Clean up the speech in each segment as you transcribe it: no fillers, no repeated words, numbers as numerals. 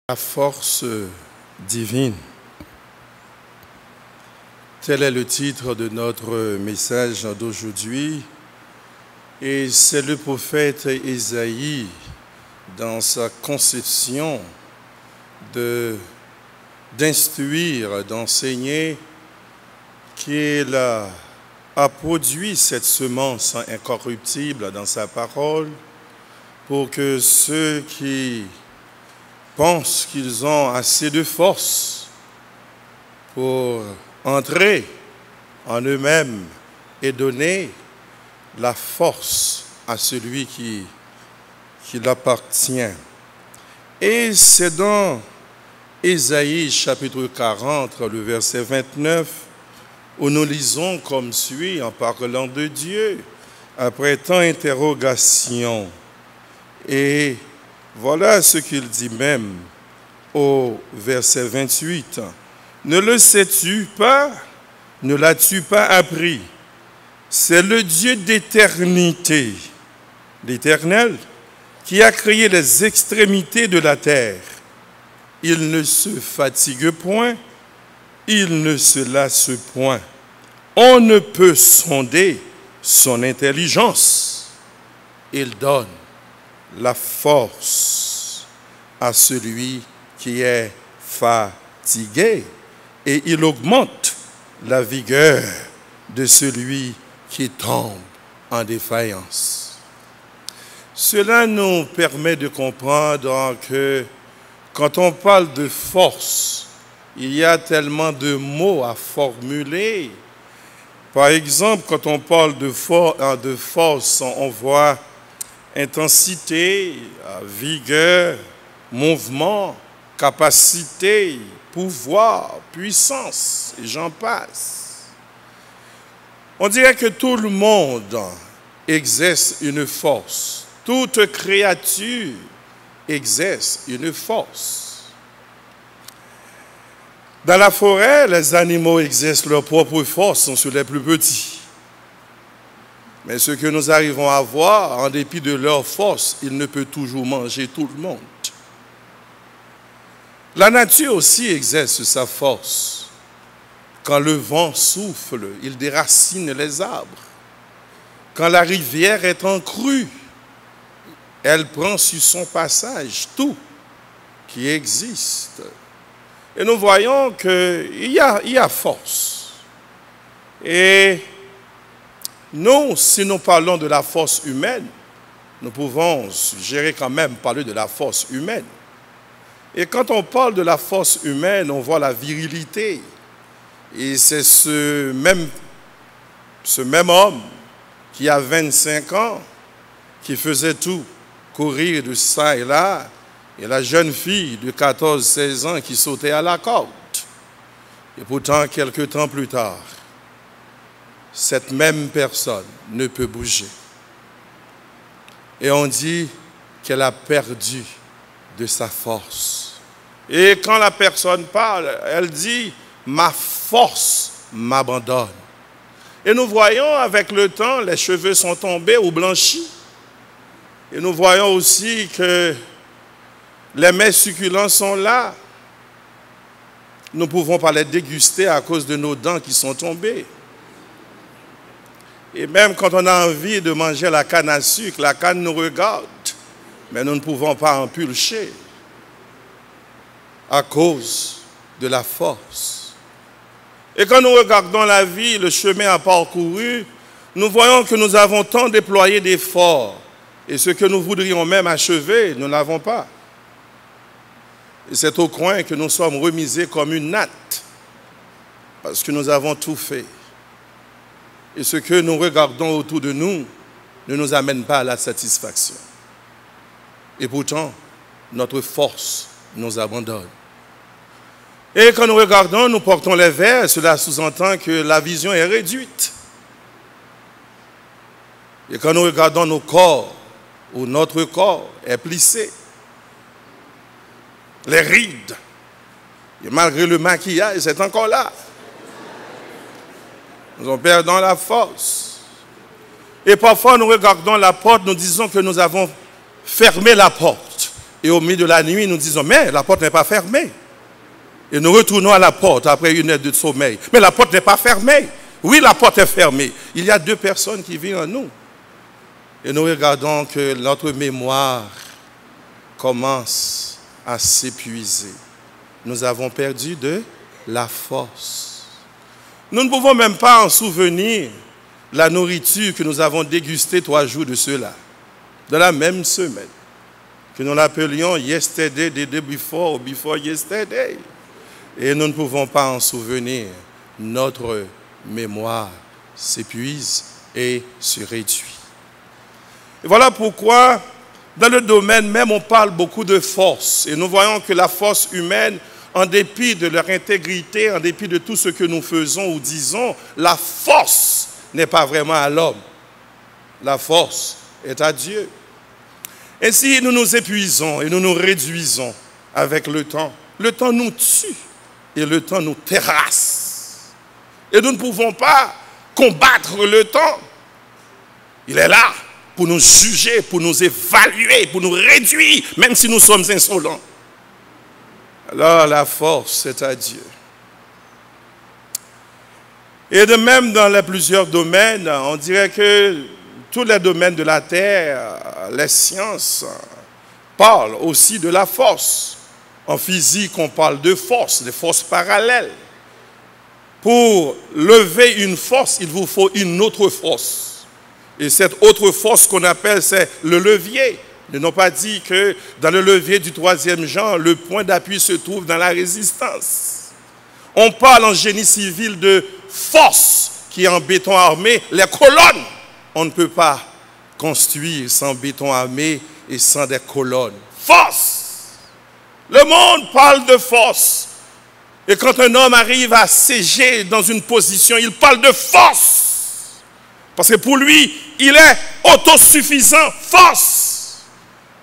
La force divine. Tel est le titre de notre message d'aujourd'hui. Et c'est le prophète Ésaïe, dans sa conception d'instruire, d'enseigner, qu'il a produit cette semence incorruptible dans sa parole pour que ceux qui pensent qu'ils ont assez de force pour entrer en eux-mêmes et donner la force à celui qui l'appartient. Et c'est dans Ésaïe chapitre 40, le verset 29, où nous lisons comme suit en parlant de Dieu, après tant d'interrogations. Et voilà ce qu'il dit même au verset 28. Ne le sais-tu pas? Ne l'as-tu pas appris? C'est le Dieu d'éternité, l'Éternel, qui a créé les extrémités de la terre. Il ne se fatigue point, il ne se lasse point. On ne peut sonder son intelligence. Il donne la force à celui qui est fatigué et il augmente la vigueur de celui qui tombe en défaillance. Cela nous permet de comprendre que quand on parle de force, il y a tellement de mots à formuler. Par exemple, quand on parle de force, on voit intensité, vigueur, mouvement, capacité, pouvoir, puissance, et j'en passe. On dirait que tout le monde exerce une force. Toute créature exerce une force. Dans la forêt, les animaux exercent leur propre force, sont sur les plus petits. Mais ce que nous arrivons à voir, en dépit de leur force, il ne peut toujours manger tout le monde. La nature aussi exerce sa force. Quand le vent souffle, il déracine les arbres. Quand la rivière est en crue, elle prend sur son passage tout qui existe. Et nous voyons qu'il y a force. Et nous, si nous parlons de la force humaine, nous pouvons suggérer quand même parler de la force humaine. Et quand on parle de la force humaine, on voit la virilité. Et c'est ce même homme qui a 25 ans, qui faisait tout, courir de ça et là, et la jeune fille de 14-16 ans qui sautait à la corde. Et pourtant, quelques temps plus tard, cette même personne ne peut bouger. Et on dit qu'elle a perdu de sa force. Et quand la personne parle, elle dit « ma force m'abandonne ». Et nous voyons avec le temps, les cheveux sont tombés ou blanchis. Et nous voyons aussi que les mets succulents sont là. Nous ne pouvons pas les déguster à cause de nos dents qui sont tombées. Et même quand on a envie de manger la canne à sucre, la canne nous regarde, mais nous ne pouvons pas en pulcher à cause de la force. Et quand nous regardons la vie, le chemin à parcouru, nous voyons que nous avons tant déployé d'efforts et ce que nous voudrions même achever, nous n'avons pas. Et c'est au coin que nous sommes remisés comme une natte parce que nous avons tout fait. Et ce que nous regardons autour de nous ne nous amène pas à la satisfaction. Et pourtant, notre force nous abandonne. Et quand nous regardons, nous portons les verres, cela sous-entend que la vision est réduite. Et quand nous regardons nos corps, ou notre corps est plissé, les rides, et malgré le maquillage, c'est encore là. Nous perdons la force. Et parfois, nous regardons la porte, nous disons que nous avons fermé la porte. Et au milieu de la nuit, nous disons, mais la porte n'est pas fermée. Et nous retournons à la porte après une heure de sommeil. Mais la porte n'est pas fermée. Oui, la porte est fermée. Il y a deux personnes qui vivent en nous. Et nous regardons que notre mémoire commence à s'épuiser. Nous avons perdu de la force. Nous ne pouvons même pas en souvenir la nourriture que nous avons dégustée 3 jours de cela, dans la même semaine, que nous l'appelions yesterday, the day before, or before yesterday. Et nous ne pouvons pas en souvenir. Notre mémoire s'épuise et se réduit. Et voilà pourquoi, dans le domaine même, on parle beaucoup de force. Et nous voyons que la force humaine, en dépit de leur intégrité, en dépit de tout ce que nous faisons ou disons, la force n'est pas vraiment à l'homme. La force est à Dieu. Ainsi, nous nous épuisons et nous nous réduisons avec le temps. Le temps nous tue et le temps nous terrasse. Et nous ne pouvons pas combattre le temps. Il est là pour nous juger, pour nous évaluer, pour nous réduire, même si nous sommes insolents. Alors la force est à Dieu. Et de même dans plusieurs domaines, on dirait que tous les domaines de la terre, les sciences, parlent aussi de la force. En physique, on parle de force, de force parallèle. Pour lever une force, il vous faut une autre force. Et cette autre force qu'on appelle, c'est le levier. Nous n'avons pas dit que dans le levier du 3e genre, le point d'appui se trouve dans la résistance. On parle en génie civil de force qui est en béton armé. Les colonnes, on ne peut pas construire sans béton armé et sans des colonnes. Force! Le monde parle de force. Et quand un homme arrive à siéger dans une position, il parle de force. Parce que pour lui, il est autosuffisant. Force.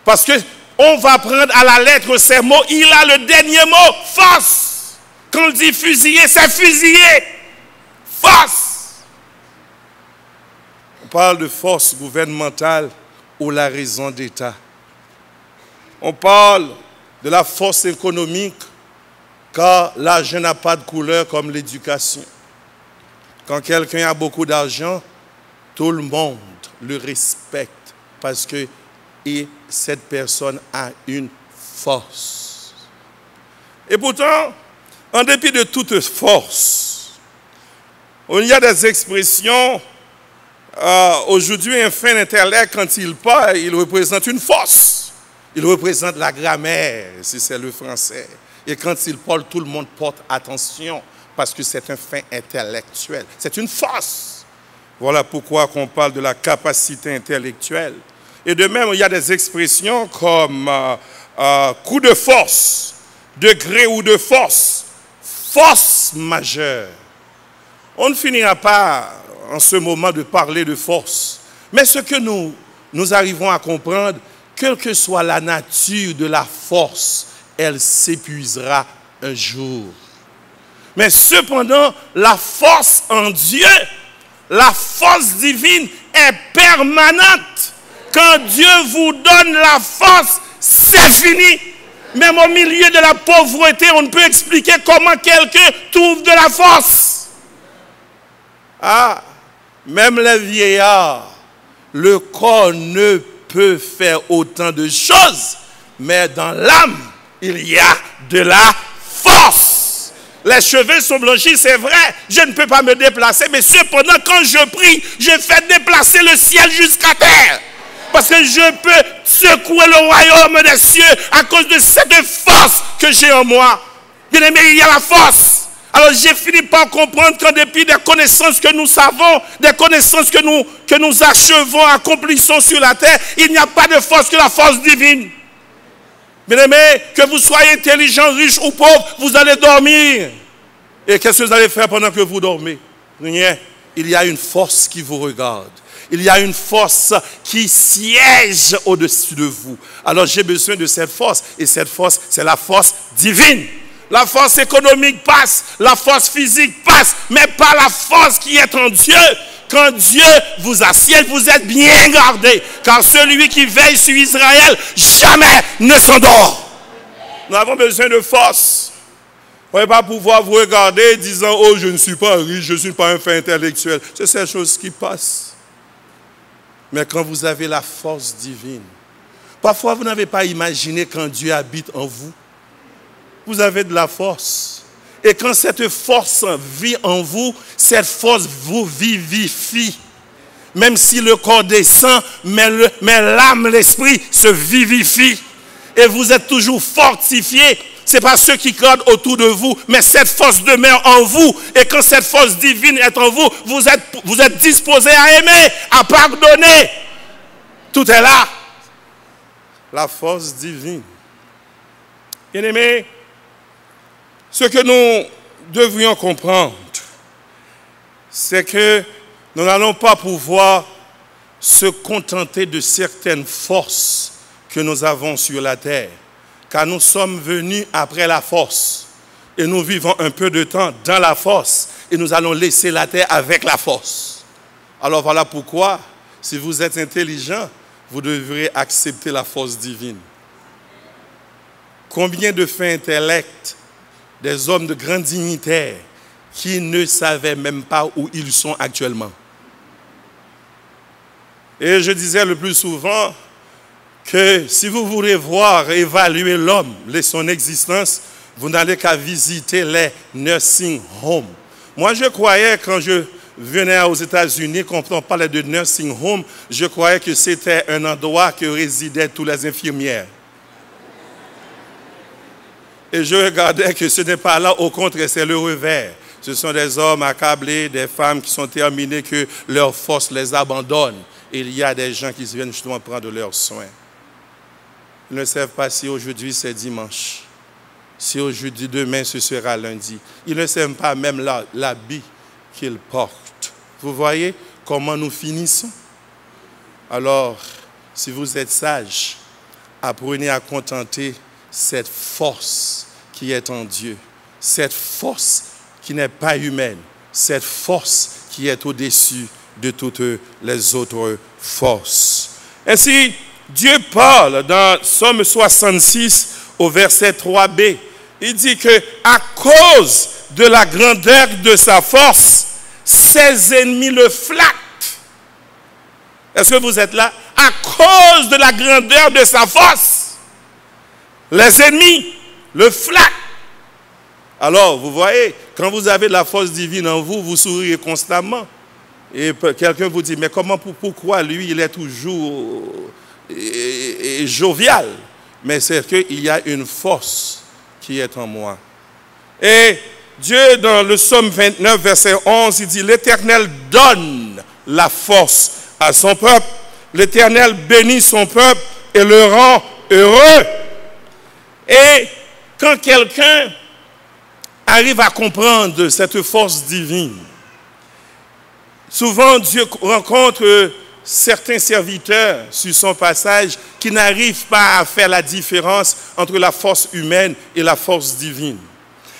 Parce qu'on va prendre à la lettre ces mots. Il a le dernier mot. Force. Quand on dit fusiller, c'est fusiller. Force. On parle de force gouvernementale ou la raison d'État. On parle de la force économique, car l'argent n'a pas de couleur comme l'éducation. Quand quelqu'un a beaucoup d'argent, tout le monde le respecte parce que cette personne a une force. Et pourtant, en dépit de toute force, il y a des expressions. Aujourd'hui, un fin intellect, quand il parle, il représente une force. Il représente la grammaire, si c'est le français. Et quand il parle, tout le monde porte attention parce que c'est un fin intellectuel. C'est une force. Voilà pourquoi on parle de la capacité intellectuelle. Et de même, il y a des expressions comme coup de force, degré ou de force, force majeure. On ne finira pas en ce moment de parler de force. Mais ce que nous arrivons à comprendre, quelle que soit la nature de la force, elle s'épuisera un jour. Mais cependant, la force en Dieu, la force divine est permanente. Quand Dieu vous donne la force, c'est fini. Même au milieu de la pauvreté, on ne peut expliquer comment quelqu'un trouve de la force. Ah, même les vieillards, le corps ne peut faire autant de choses, mais dans l'âme, il y a de la force. Les cheveux sont blanchis, c'est vrai, je ne peux pas me déplacer, mais cependant, quand je prie, je fais déplacer le ciel jusqu'à terre. Parce que je peux secouer le royaume des cieux à cause de cette force que j'ai en moi. Bien aimé, il y a la force. Alors j'ai fini par comprendre qu'en dépit des connaissances que nous savons, des connaissances que nous achevons, accomplissons sur la terre, il n'y a pas de force que la force divine. Bien aimé, que vous soyez intelligent, riche ou pauvre, vous allez dormir. Et qu'est-ce que vous allez faire pendant que vous dormez? Rien. Il y a une force qui vous regarde. Il y a une force qui siège au-dessus de vous. Alors j'ai besoin de cette force. Et cette force, c'est la force divine. La force économique passe, la force physique passe, mais pas la force qui est en Dieu, quand Dieu vous assied, vous êtes bien gardés. Car celui qui veille sur Israël, jamais ne s'endort. Nous avons besoin de force. Vous ne pouvez pas pouvoir vous regarder disant, oh, je ne suis pas riche, je ne suis pas un fait intellectuel. C'est ces choses qui passent. Mais quand vous avez la force divine, parfois vous n'avez pas imaginé quand Dieu habite en vous. Vous avez de la force. Et quand cette force vit en vous, cette force vous vivifie. Même si le corps descend, mais l'âme, l'esprit se vivifie. Et vous êtes toujours fortifiés. Ce n'est pas ceux qui craignent autour de vous, mais cette force demeure en vous. Et quand cette force divine est en vous, vous êtes disposés à aimer, à pardonner. Tout est là. La force divine. Bien-aimés, ce que nous devrions comprendre, c'est que nous n'allons pas pouvoir se contenter de certaines forces que nous avons sur la terre. Car nous sommes venus après la force. Et nous vivons un peu de temps dans la force. Et nous allons laisser la terre avec la force. Alors voilà pourquoi, si vous êtes intelligent, vous devrez accepter la force divine. Combien de faits intellects, des hommes de grande dignitaire, qui ne savaient même pas où ils sont actuellement. Et je disais le plus souvent, que si vous voulez voir, évaluer l'homme et son existence, vous n'allez qu'à visiter les nursing homes. Moi, je croyais, quand je venais aux États-Unis, quand on parlait de nursing home, je croyais que c'était un endroit que résidaient toutes les infirmières. Et je regardais que ce n'est pas là, au contraire, c'est le revers. Ce sont des hommes accablés, des femmes qui sont terminées, que leur force les abandonne. Et il y a des gens qui viennent justement prendre leurs soins. Ils ne savent pas si aujourd'hui c'est dimanche, si aujourd'hui demain ce sera lundi. Ils ne savent pas même l'habit qu'ils portent. Vous voyez comment nous finissons? Alors, si vous êtes sages, apprenez à contenter cette force qui est en Dieu, cette force qui n'est pas humaine, cette force qui est au-dessus de toutes les autres forces. Ainsi, Dieu parle dans Psaume 66 au verset 3b. Il dit que à cause de la grandeur de sa force, ses ennemis le flattent. Est-ce que vous êtes là? À cause de la grandeur de sa force, les ennemis le flattent. Alors, vous voyez, quand vous avez la force divine en vous, vous souriez constamment. Et quelqu'un vous dit, mais pourquoi lui, il est toujours jovial? Mais c'est qu'il y a une force qui est en moi. Et Dieu, dans le Psaume 29, verset 11, il dit, l'Éternel donne la force à son peuple. L'Éternel bénit son peuple et le rend heureux. Et quand quelqu'un arrive à comprendre cette force divine, souvent Dieu rencontre certains serviteurs sur son passage qui n'arrivent pas à faire la différence entre la force humaine et la force divine.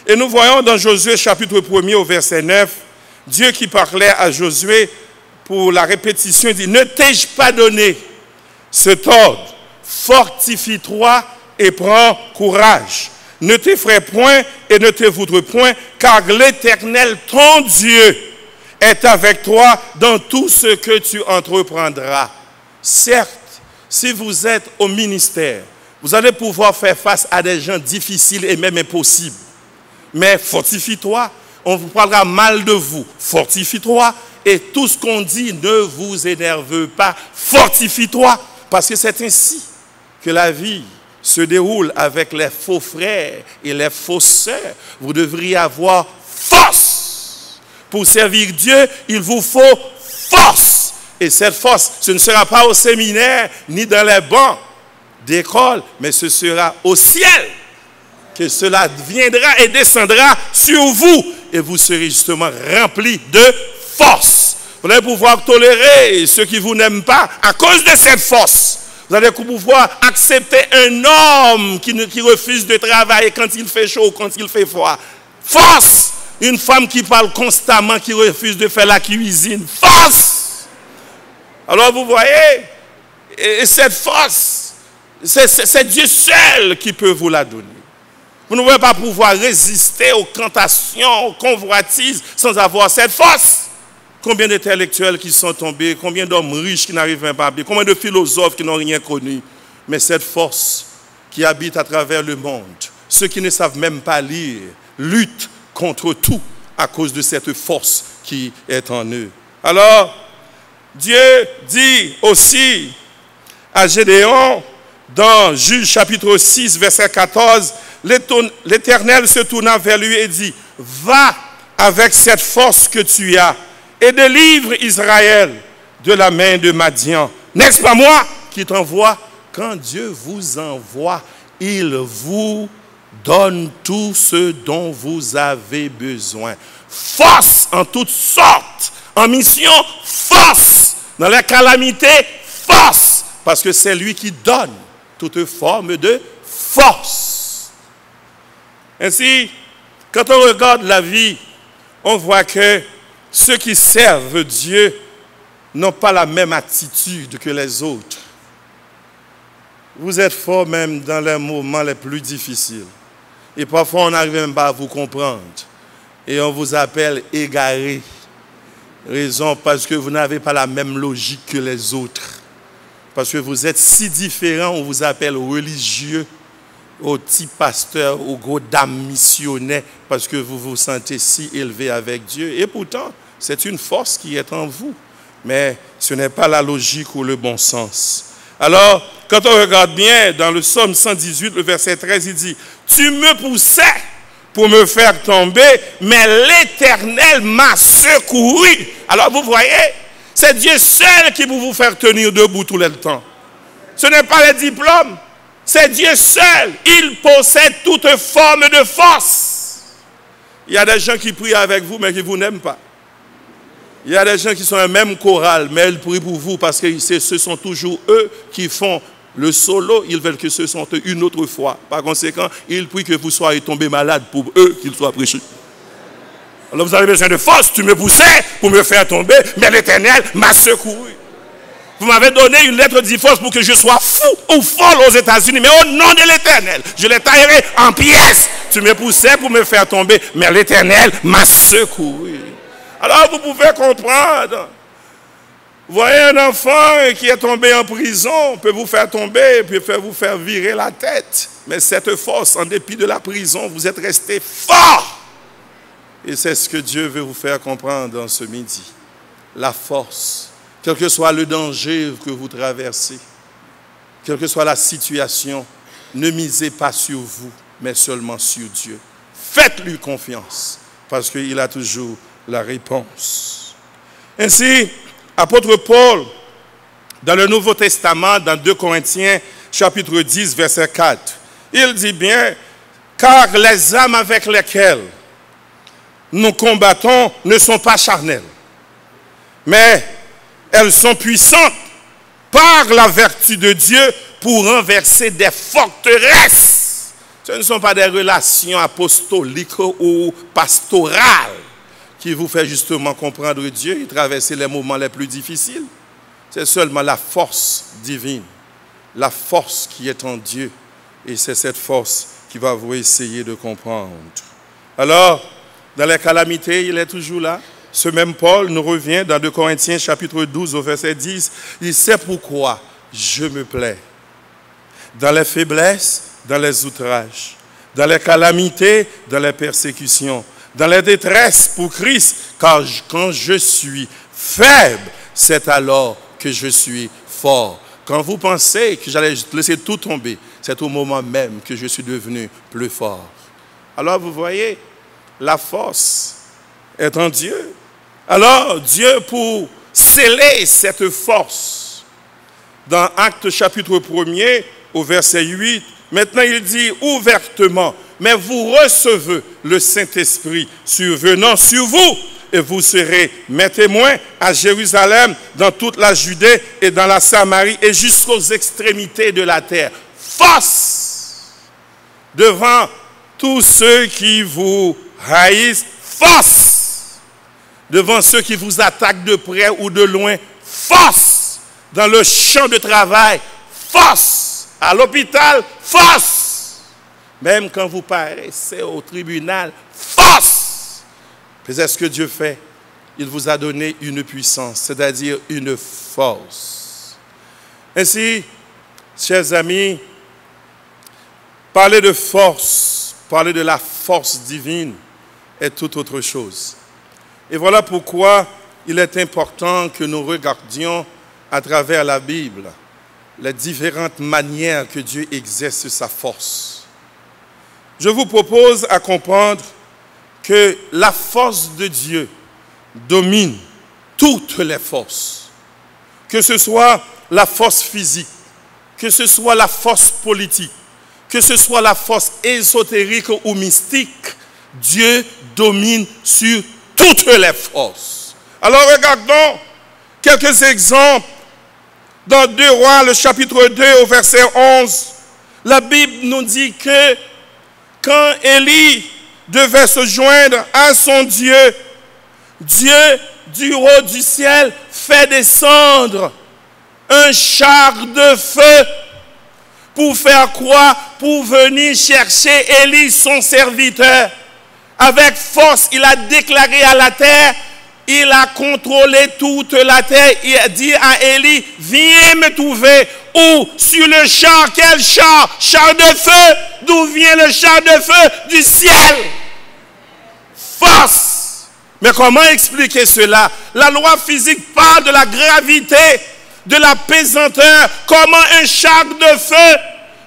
Et nous voyons dans Josué chapitre 1er au verset 9, Dieu qui parlait à Josué pour la répétition, dit, ne t'ai-je pas donné cet ordre, fortifie-toi et prends courage. Ne t'effraie point et ne te voudre point, car l'Éternel, ton Dieu, est avec toi dans tout ce que tu entreprendras. Certes, si vous êtes au ministère, vous allez pouvoir faire face à des gens difficiles et même impossibles. Mais fortifie-toi, on vous parlera mal de vous. Fortifie-toi et tout ce qu'on dit ne vous énerve pas. Fortifie-toi, parce que c'est ainsi que la vie se déroule avec les faux frères et les fausses sœurs. Vous devriez avoir force. Pour servir Dieu, il vous faut force. Et cette force, ce ne sera pas au séminaire ni dans les bancs d'école, mais ce sera au ciel que cela viendra et descendra sur vous. Et vous serez justement remplis de force. Vous allez pouvoir tolérer ceux qui vous n'aiment pas à cause de cette force. Vous allez pouvoir accepter un homme qui refuse de travailler quand il fait chaud ou quand il fait froid. Force! Une femme qui parle constamment, qui refuse de faire la cuisine. Force! Alors vous voyez, et cette force, c'est Dieu seul qui peut vous la donner. Vous ne pouvez pas pouvoir résister aux tentations, aux convoitises sans avoir cette force. Combien d'intellectuels qui sont tombés, combien d'hommes riches qui n'arrivent même pas à vivre, combien de philosophes qui n'ont rien connu. Mais cette force qui habite à travers le monde, ceux qui ne savent même pas lire, luttent contre tout à cause de cette force qui est en eux. Alors, Dieu dit aussi à Gédéon, dans Juge chapitre 6, verset 14, l'Éternel se tourna vers lui et dit, va avec cette force que tu as et délivre Israël de la main de Madian. N'est-ce pas moi qui t'envoie? Quand Dieu vous envoie, il vous donne tout ce dont vous avez besoin. Force en toutes sortes, en mission, force. Dans la calamité, force. Parce que c'est lui qui donne toute forme de force. Ainsi, quand on regarde la vie, on voit que ceux qui servent Dieu n'ont pas la même attitude que les autres. Vous êtes fort même dans les moments les plus difficiles. Et parfois, on n'arrive même pas à vous comprendre. Et on vous appelle égaré. Raison parce que vous n'avez pas la même logique que les autres. Parce que vous êtes si différents, on vous appelle religieux, au petit pasteur, au gros dame missionnaire, parce que vous vous sentez si élevé avec Dieu. Et pourtant, c'est une force qui est en vous. Mais ce n'est pas la logique ou le bon sens. Alors, quand on regarde bien, dans le psaume 118, le verset 13, il dit, « Tu me poussais pour me faire tomber, mais l'Éternel m'a secouru. » Alors, vous voyez, c'est Dieu seul qui peut vous faire tenir debout tout le temps. Ce n'est pas les diplômes, c'est Dieu seul. Il possède toute forme de force. Il y a des gens qui prient avec vous, mais qui ne vous n'aiment pas. Il y a des gens qui sont un même choral, mais ils prient pour vous parce que ce sont toujours eux qui font le solo. Ils veulent que ce soit une autre fois. Par conséquent, ils prient que vous soyez tombés malades pour eux qu'ils soient prêchés. Alors vous avez besoin de force. Tu me poussais pour me faire tomber, mais l'Éternel m'a secouru. Vous m'avez donné une lettre de force pour que je sois fou ou folle aux États-Unis, mais au nom de l'Éternel, je les taillerai en pièces. Tu me poussais pour me faire tomber, mais l'Éternel m'a secouru. Alors vous pouvez comprendre. Vous voyez un enfant qui est tombé en prison, peut vous faire tomber, peut vous faire virer la tête. Mais cette force, en dépit de la prison, vous êtes resté fort. Et c'est ce que Dieu veut vous faire comprendre dans ce midi. La force, quel que soit le danger que vous traversez, quelle que soit la situation, ne misez pas sur vous, mais seulement sur Dieu. Faites-lui confiance, parce qu'il a toujours la réponse. Ainsi, apôtre Paul, dans le Nouveau Testament, dans 2 Corinthiens, chapitre 10, verset 4, il dit bien, « Car les âmes avec lesquelles nous combattons ne sont pas charnelles, mais elles sont puissantes par la vertu de Dieu pour renverser des forteresses. » Ce ne sont pas des relations apostoliques ou pastorales qui vous fait justement comprendre Dieu et traverser les moments les plus difficiles. C'est seulement la force divine, la force qui est en Dieu. Et c'est cette force qui va vous essayer de comprendre. Alors, dans les calamités, il est toujours là. Ce même Paul nous revient dans 2 Corinthiens chapitre 12 au verset 10. Il dit, c'est pourquoi je me plais. Dans les faiblesses, dans les outrages, dans les calamités, dans les persécutions, dans les détresses pour Christ, car quand je suis faible, c'est alors que je suis fort. Quand vous pensez que j'allais laisser tout tomber, c'est au moment même que je suis devenu plus fort. Alors vous voyez, la force est en Dieu. Alors Dieu, pour sceller cette force, dans Actes chapitre 1er, au verset 8, maintenant il dit ouvertement, mais vous recevez le Saint-Esprit survenant sur vous et vous serez mes témoins à Jérusalem, dans toute la Judée et dans la Samarie et jusqu'aux extrémités de la terre. Force devant tous ceux qui vous haïssent, Force devant ceux qui vous attaquent de près ou de loin. Force dans le champ de travail. Force à l'hôpital. Force même quand vous paraissez au tribunal. Force. C'est ce que Dieu fait. Il vous a donné une puissance, c'est-à-dire une force. Ainsi, chers amis, parler de force, parler de la force divine est tout autre chose. Et voilà pourquoi il est important que nous regardions à travers la Bible les différentes manières que Dieu exerce sa force. Je vous propose à comprendre que la force de Dieu domine toutes les forces, que ce soit la force physique, que ce soit la force politique, que ce soit la force ésotérique ou mystique, Dieu domine sur toutes les forces. Alors regardons quelques exemples. Dans 2 Rois, le chapitre 2, au verset 11, la Bible nous dit que quand Élie devait se joindre à son Dieu, Dieu du haut du ciel fait descendre un char de feu. Pour faire quoi? Pour venir chercher Élie, son serviteur. Avec force, il a déclaré à la terre, il a contrôlé toute la terre. Il a dit à Élie, viens me trouver. Où? Sur le char. Quel char? Char de feu. D'où vient le char de feu? Du ciel. Force. Mais comment expliquer cela? La loi physique parle de la gravité, de la pesanteur. Comment un char de feu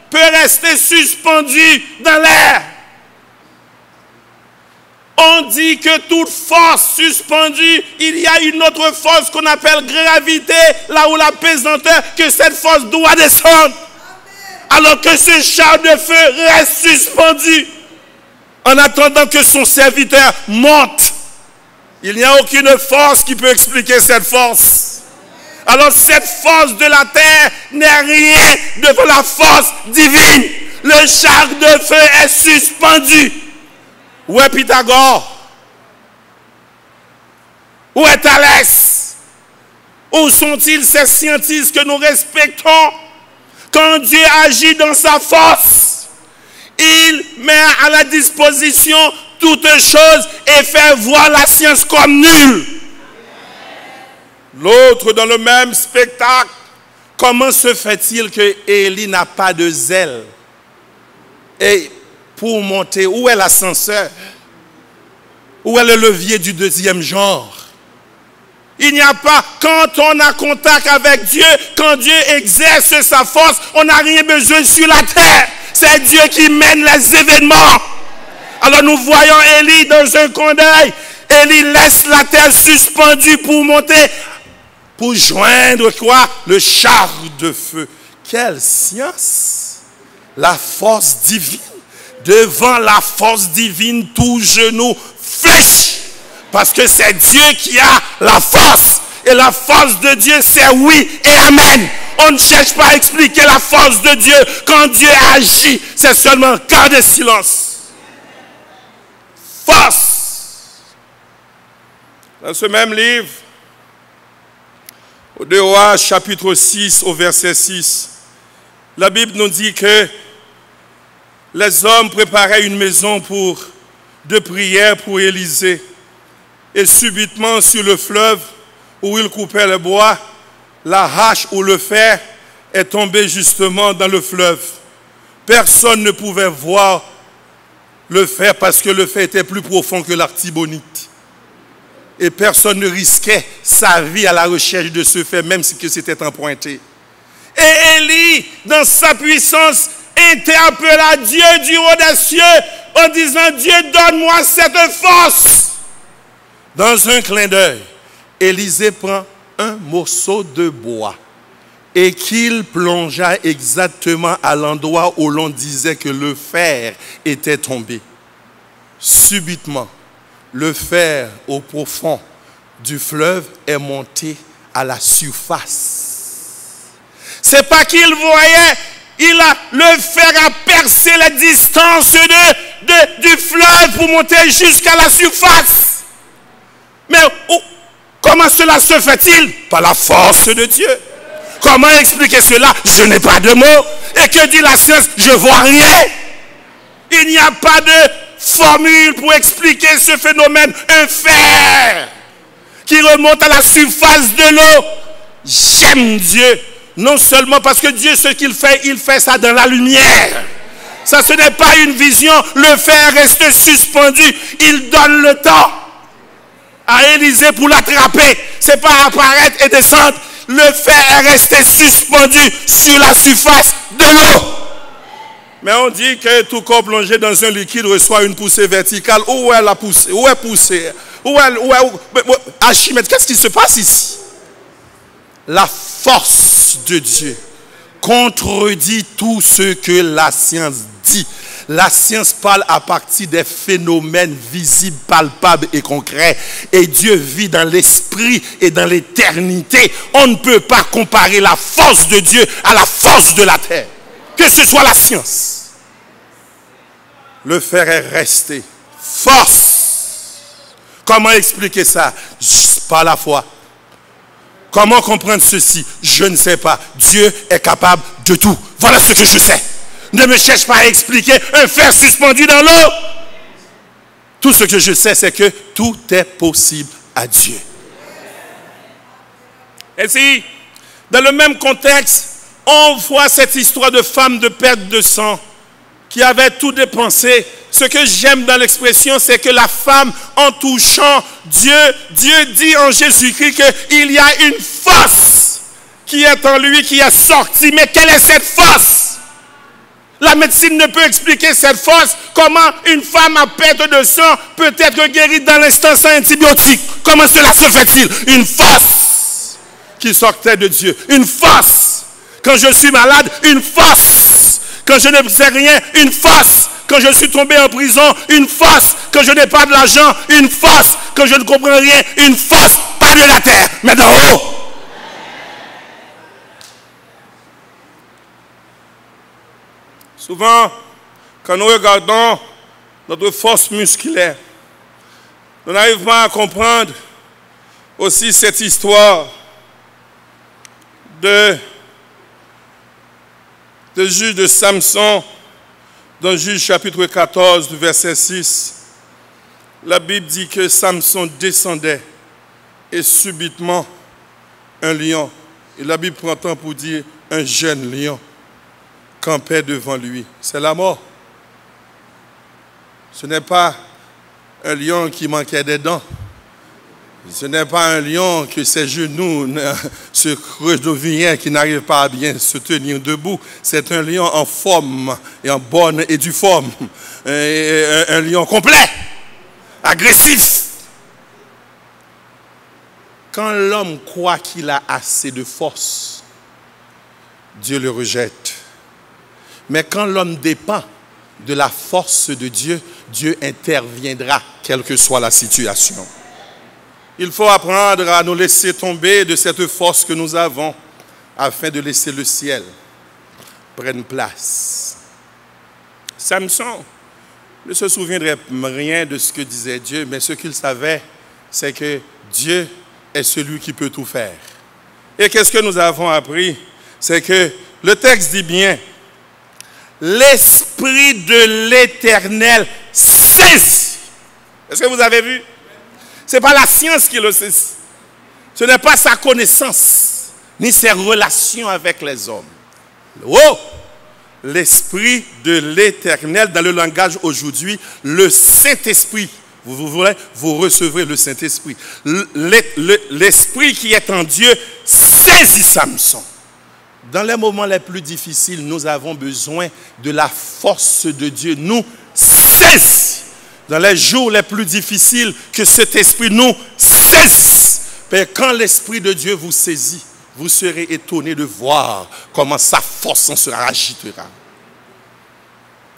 peut rester suspendu dans l'air? On dit que toute force suspendue, il y a une autre force qu'on appelle gravité, là où la pesanteur, que cette force doit descendre. Alors que ce char de feu reste suspendu en attendant que son serviteur monte. Il n'y a aucune force qui peut expliquer cette force. Alors cette force de la terre n'est rien devant la force divine. Le char de feu est suspendu. Où est Pythagore? Où est Thalès? Où sont-ils ces scientifiques que nous respectons? Quand Dieu agit dans sa force, il met à la disposition toutes choses et fait voir la science comme nulle. L'autre, dans le même spectacle, comment se fait-il que Élie n'a pas de zèle? Et pour monter, où est l'ascenseur? Où est le levier du deuxième genre? Il n'y a pas, quand on a contact avec Dieu, quand Dieu exerce sa force, on n'a rien besoin sur la terre. C'est Dieu qui mène les événements. Alors nous voyons Élie dans un coin d'œil. Élie laisse la terre suspendue pour monter, pour joindre quoi? Le char de feu. Quelle science! La force divine. Devant la force divine, tout genou fléchit. Parce que c'est Dieu qui a la force. Et la force de Dieu, c'est oui et amen. On ne cherche pas à expliquer la force de Dieu. Quand Dieu agit, c'est seulement un de silence. Force. Dans ce même livre, au 2 Rois, chapitre 6, au verset 6, la Bible nous dit que les hommes préparaient une maison de prière pour Élisée. Et subitement, sur le fleuve où ils coupaient le bois, la hache ou le fer est tombée justement dans le fleuve. Personne ne pouvait voir le fer parce que le fer était plus profond que l'artibonite. Et personne ne risquait sa vie à la recherche de ce fer, même si c'était empointé. Et Élie, dans sa puissance, interpella Dieu du haut des cieux en disant, Dieu, donne-moi cette force. Dans un clin d'œil, Élisée prend un morceau de bois et qu'il plongea exactement à l'endroit où l'on disait que le fer était tombé. Subitement, le fer au profond du fleuve est monté à la surface. C'est pas qu'il voyait, le fer a percé la distance du fleuve pour monter jusqu'à la surface. Mais comment cela se fait-il? Par la force de Dieu. Comment expliquer cela? Je n'ai pas de mots. Et que dit la science? Je ne vois rien. Il n'y a pas de formule pour expliquer ce phénomène. Un fer qui remonte à la surface de l'eau. J'aime Dieu. Non seulement parce que Dieu, ce qu'il fait, il fait ça dans la lumière. Ça, ce n'est pas une vision. Le fer reste suspendu. Il donne le temps à Élisée pour l'attraper. Ce n'est pas apparaître et descendre. Le fer est resté suspendu sur la surface de l'eau. Mais on dit que tout corps plongé dans un liquide reçoit une poussée verticale. Où est la poussée? Où est poussée? Archimède, qu'est-ce qui se passe ici? La force de Dieu contredit tout ce que la science dit. La science parle à partir des phénomènes visibles, palpables et concrets. Et Dieu vit dans l'esprit et dans l'éternité. On ne peut pas comparer la force de Dieu à la force de la terre. Que ce soit la science. Le fer est resté. Force. Comment expliquer ça? Par la foi. Comment comprendre ceci? Je ne sais pas. Dieu est capable de tout. Voilà ce que je sais. Ne me cherche pas à expliquer un fer suspendu dans l'eau. Tout ce que je sais, c'est que tout est possible à Dieu. Et si, dans le même contexte, on voit cette histoire de femme de perte de sang qui avait tout dépensé. Ce que j'aime dans l'expression, c'est que la femme, en touchant Dieu dit en Jésus-Christ qu'il y a une force qui est en lui, qui est sortie. Mais quelle est cette force? La médecine ne peut expliquer cette force. Comment une femme à perte de sang peut être guérie dans l'instant sans antibiotiques? Comment cela se fait-il? Une force qui sortait de Dieu. Une force. Quand je suis malade, une force. Quand je ne sais rien, une force. Quand je suis tombé en prison, une force. Quand je n'ai pas de l'argent, une force. Quand je ne comprends rien, une force. Pas de la terre, mais d'en haut. Souvent, quand nous regardons notre force musculaire, nous n'arrivons pas à comprendre aussi cette histoire de juge de Samson, dans Juge chapitre 14, verset 6. La Bible dit que Samson descendait et subitement un lion, et la Bible prend temps pour dire un jeune lion, campait devant lui. C'est la mort. Ce n'est pas un lion qui manquait des dents. Ce n'est pas un lion que ses genoux se crevaient, qui n'arrive pas à bien se tenir debout. C'est un lion en forme et en bonne et due forme. Un lion complet, agressif. Quand l'homme croit qu'il a assez de force, Dieu le rejette. Mais quand l'homme dépend de la force de Dieu, Dieu interviendra, quelle que soit la situation. Il faut apprendre à nous laisser tomber de cette force que nous avons afin de laisser le ciel prendre place. Samson ne se souviendrait rien de ce que disait Dieu, mais ce qu'il savait, c'est que Dieu est celui qui peut tout faire. Et qu'est-ce que nous avons appris? C'est que le texte dit bien, l'Esprit de l'Éternel saisit. Est-ce que vous avez vu? Ce n'est pas la science qui le saisit. Ce n'est pas sa connaissance, ni ses relations avec les hommes. Oh! L'Esprit de l'Éternel, dans le langage aujourd'hui, le Saint-Esprit. Vous recevrez le Saint-Esprit. L'Esprit qui est en Dieu saisit Samson. Dans les moments les plus difficiles, nous avons besoin de la force de Dieu. Nous saisit. Dans les jours les plus difficiles, que cet esprit nous saisisse. Mais quand l'Esprit de Dieu vous saisit, vous serez étonnés de voir comment sa force en sera agitera.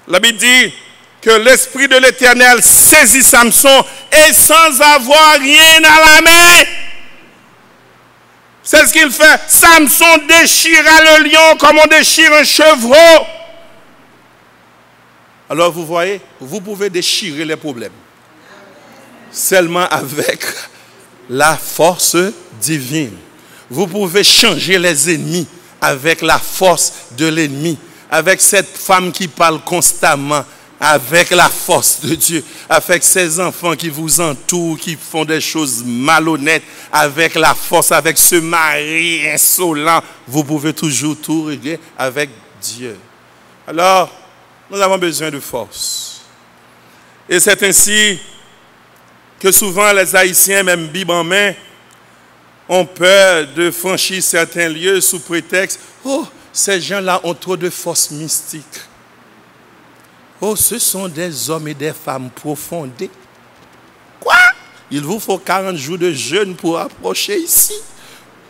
La Bible dit que l'Esprit de l'Éternel saisit Samson et sans avoir rien à la main. C'est ce qu'il fait. Samson déchira le lion comme on déchire un chevreau. Alors vous voyez, vous pouvez déchirer les problèmes. Seulement avec la force divine. Vous pouvez changer les ennemis avec la force de l'ennemi. Avec cette femme qui parle constamment, avec la force de Dieu. Avec ces enfants qui vous entourent, qui font des choses malhonnêtes. Avec la force, avec ce mari insolent. Vous pouvez toujours tout régler avec Dieu. Alors, nous avons besoin de force. Et c'est ainsi que souvent les Haïtiens, même Bible en main, ont peur de franchir certains lieux sous prétexte « Oh, ces gens-là ont trop de force mystique. Oh, ce sont des hommes et des femmes profondés. Quoi? Il vous faut 40 jours de jeûne pour approcher ici.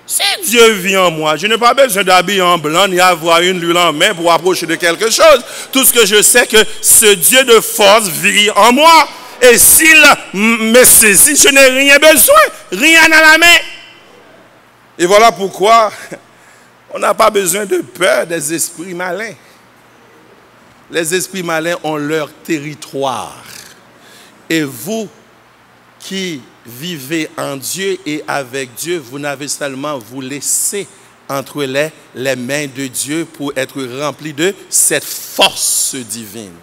Si Dieu vit en moi, je n'ai pas besoin d'habiller en blanc ni avoir une lune en main pour approcher de quelque chose. Tout ce que je sais que ce Dieu de force vit en moi. Et s'il me saisit, je n'ai rien besoin, rien à la main. Et voilà pourquoi on n'a pas besoin de peur des esprits malins. Les esprits malins ont leur territoire. Et vous qui vivez en Dieu et avec Dieu, vous n'avez seulement vous laisser entre les mains de Dieu pour être rempli de cette force divine.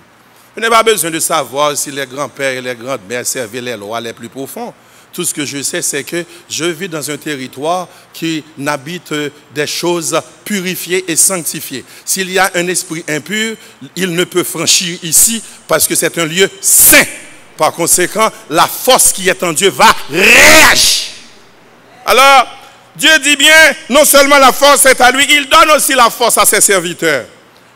Je n'ai pas besoin de savoir si les grands-pères et les grandes-mères servaient les lois les plus profondes. Tout ce que je sais, c'est que je vis dans un territoire qui n'habite des choses purifiées et sanctifiées. S'il y a un esprit impur, il ne peut franchir ici parce que c'est un lieu saint. Par conséquent, la force qui est en Dieu va réagir. Alors, Dieu dit bien, non seulement la force est à lui, il donne aussi la force à ses serviteurs.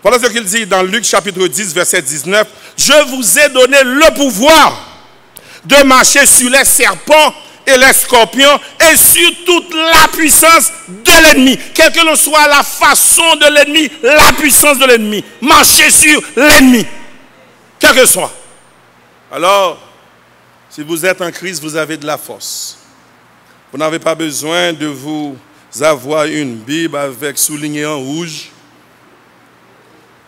Voilà ce qu'il dit dans Luc chapitre 10, verset 19. « Je vous ai donné le pouvoir de marcher sur les serpents et les scorpions et sur toute la puissance de l'ennemi. » Quelle que soit la façon de l'ennemi, la puissance de l'ennemi. Marchez sur l'ennemi. Quel que soit. Alors, si vous êtes en Christ, vous avez de la force. Vous n'avez pas besoin de vous avoir une Bible avec souligné en rouge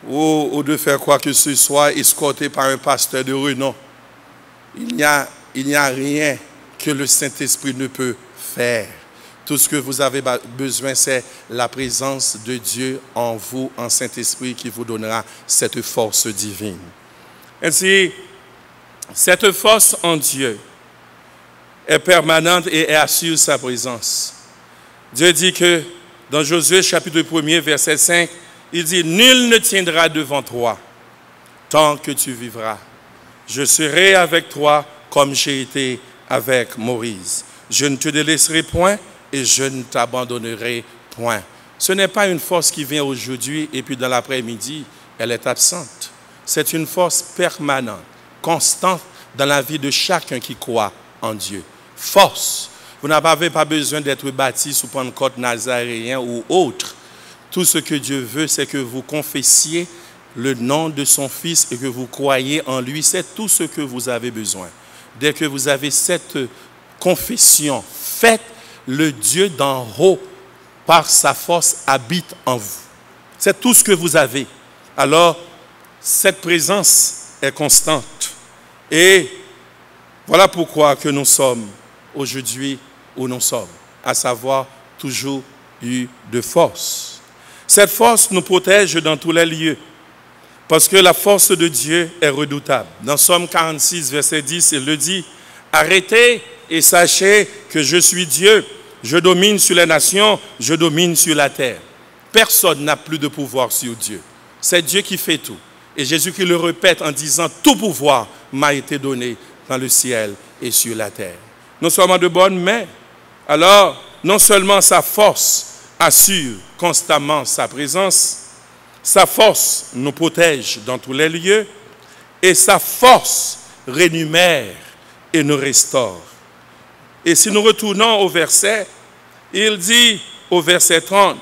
ou de faire quoi que ce soit escorté par un pasteur de renom. Il n'y a rien que le Saint-Esprit ne peut faire. Tout ce que vous avez besoin, c'est la présence de Dieu en vous, en Saint-Esprit, qui vous donnera cette force divine. Ainsi, cette force en Dieu est permanente et assure sa présence. Dieu dit que dans Josué chapitre 1er, verset 5, il dit « Nul ne tiendra devant toi tant que tu vivras. Je serai avec toi comme j'ai été avec Moïse. Je ne te délaisserai point et je ne t'abandonnerai point. » Ce n'est pas une force qui vient aujourd'hui et puis dans l'après-midi, elle est absente. C'est une force permanente, constante dans la vie de chacun qui croit en Dieu. Force. Vous n'avez pas besoin d'être baptisé sous Pentecôte nazaréen ou autre. Tout ce que Dieu veut, c'est que vous confessiez le nom de son Fils et que vous croyez en lui. C'est tout ce que vous avez besoin. Dès que vous avez cette confession faite, le Dieu d'en haut, par sa force, habite en vous. C'est tout ce que vous avez. Alors, cette présence est constante. Et voilà pourquoi que nous sommes aujourd'hui où nous sommes, à savoir toujours eu de force. Cette force nous protège dans tous les lieux, parce que la force de Dieu est redoutable. Dans Somme 46, verset 10, il le dit, « Arrêtez et sachez que je suis Dieu, je domine sur les nations, je domine sur la terre. » Personne n'a plus de pouvoir sur Dieu. C'est Dieu qui fait tout. Et Jésus qui le répète en disant, « Tout pouvoir m'a été donné dans le ciel et sur la terre. » Nous sommes en de bonnes mains. Alors, non seulement sa force assure constamment sa présence, sa force nous protège dans tous les lieux et sa force rémunère et nous restaure. Et si nous retournons au verset, il dit au verset 30,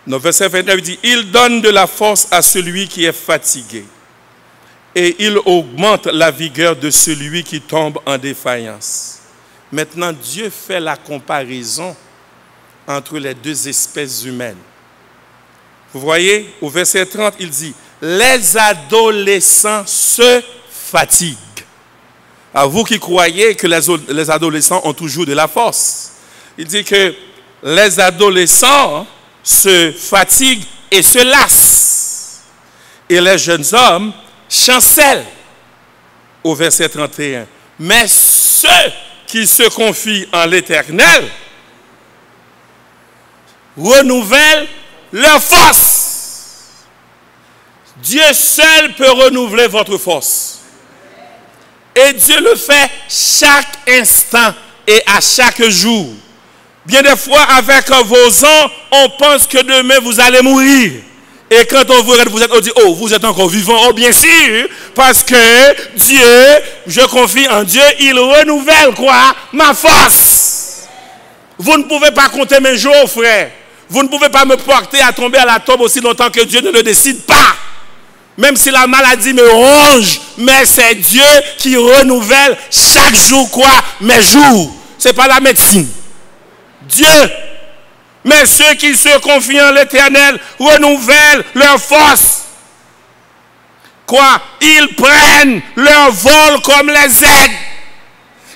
le verset 29 il dit, « Il donne de la force à celui qui est fatigué et il augmente la vigueur de celui qui tombe en défaillance. » Maintenant, Dieu fait la comparaison entre les deux espèces humaines. Vous voyez, au verset 30, il dit, les adolescents se fatiguent. À vous qui croyez que les adolescents ont toujours de la force. Il dit que les adolescents se fatiguent et se lassent. Et les jeunes hommes chancellent. Au verset 31. Mais ceux qui se confient en l'Éternel renouvellent leur force. Dieu seul peut renouveler votre force. Et Dieu le fait chaque instant et à chaque jour. Bien des fois, avec vos ans, on pense que demain vous allez mourir. Et quand on vous regarde, on dit, oh, vous êtes encore vivant. Oh, bien sûr, parce que Dieu, je confie en Dieu, il renouvelle quoi? Ma force. Vous ne pouvez pas compter mes jours, frère. Vous ne pouvez pas me porter à tomber à la tombe aussi longtemps que Dieu ne le décide pas. Même si la maladie me ronge, mais c'est Dieu qui renouvelle chaque jour quoi? Mes jours. Ce n'est pas la médecine. Dieu. Mais ceux qui se confient en l'Éternel renouvellent leur force. Quoi? Ils prennent leur vol comme les aigles.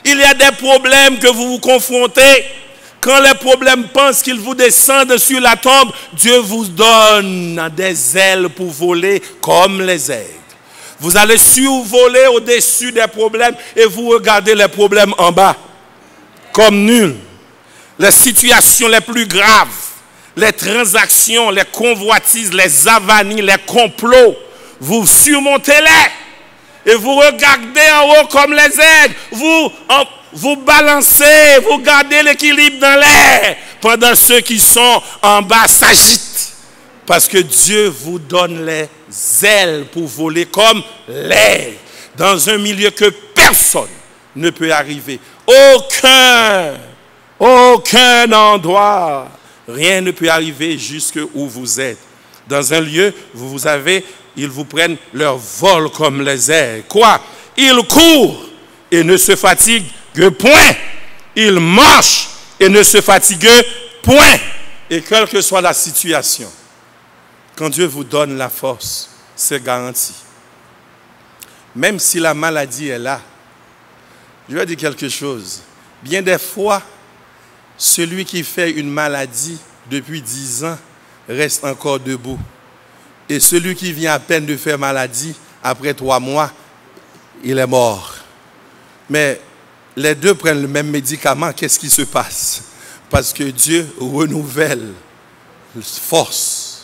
Il y a des problèmes que vous vous confrontez. Quand les problèmes pensent qu'ils vous descendent sur la tombe, Dieu vous donne des ailes pour voler comme les aigles. Vous allez survoler au-dessus des problèmes et vous regardez les problèmes en bas comme nuls. Les situations les plus graves, les transactions, les convoitises, les avanies, les complots, vous surmontez-les et vous regardez en haut comme les aigles. Vous balancez, vous gardez l'équilibre dans l'air pendant ceux qui sont en bas s'agitent. Parce que Dieu vous donne les ailes pour voler comme l'aigle dans un milieu que personne ne peut arriver. Aucun endroit, rien ne peut arriver jusque où vous êtes. Dans un lieu, ils vous prennent leur vol comme les aigles. Quoi? Ils courent et ne se fatiguent que point. Ils marchent et ne se fatiguent point. Et quelle que soit la situation, quand Dieu vous donne la force, c'est garanti. Même si la maladie est là, je vais dire quelque chose. Bien des fois, celui qui fait une maladie depuis 10 ans reste encore debout. Et celui qui vient à peine de faire maladie, après 3 mois, il est mort. Mais les deux prennent le même médicament, qu'est-ce qui se passe? Parce que Dieu renouvelle force.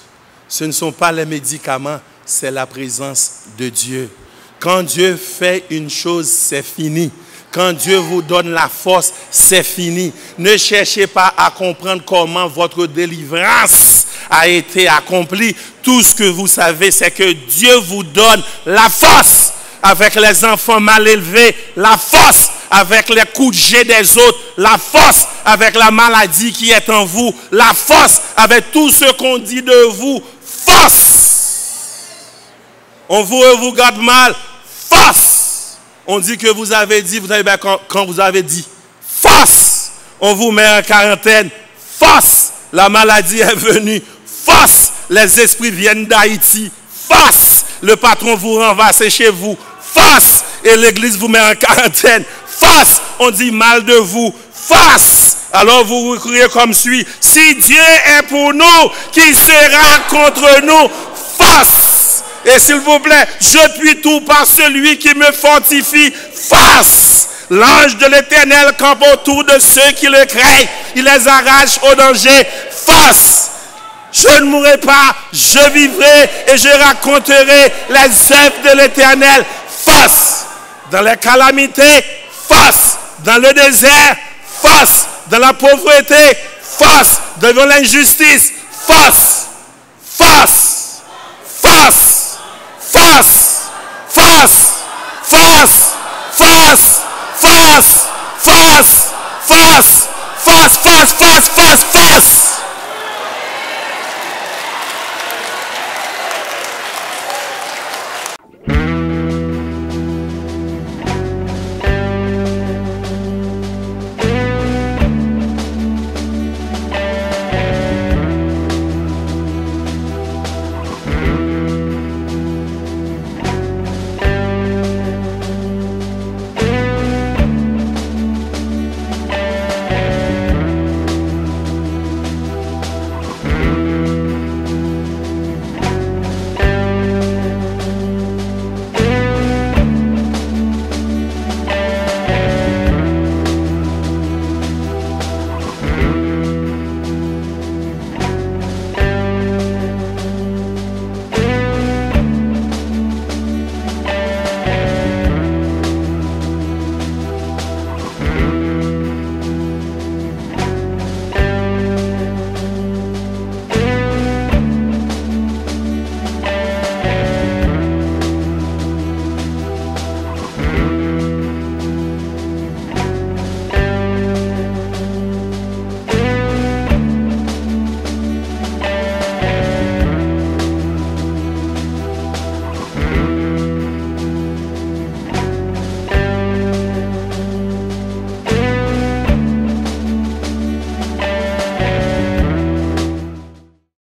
Ce ne sont pas les médicaments, c'est la présence de Dieu. Quand Dieu fait une chose, c'est fini. Quand Dieu vous donne la force, c'est fini. Ne cherchez pas à comprendre comment votre délivrance a été accomplie. Tout ce que vous savez, c'est que Dieu vous donne la force. Avec les enfants mal élevés, la force. Avec les coups de jet des autres, la force. Avec la maladie qui est en vous, la force. Avec tout ce qu'on dit de vous, force. On vous regarde mal, force. On dit que vous avez dit, vous avez bien quand vous avez dit, force. On vous met en quarantaine, force. La maladie est venue, force. Les esprits viennent d'Haïti, force. Le patron vous renverse chez vous, force. Et l'église vous met en quarantaine, force. On dit mal de vous, force. Alors vous criez comme suit, si Dieu est pour nous, qui sera contre nous, force. Et s'il vous plaît, je puis tout par celui qui me fortifie, force. L'ange de l'Éternel campe autour de ceux qui le craignent. Il les arrache au danger, force. Je ne mourrai pas, je vivrai et je raconterai les œuvres de l'Éternel, force. Dans les calamités, force. Dans le désert, force. Dans la pauvreté, force. Devant l'injustice, force. Force. Force. Force.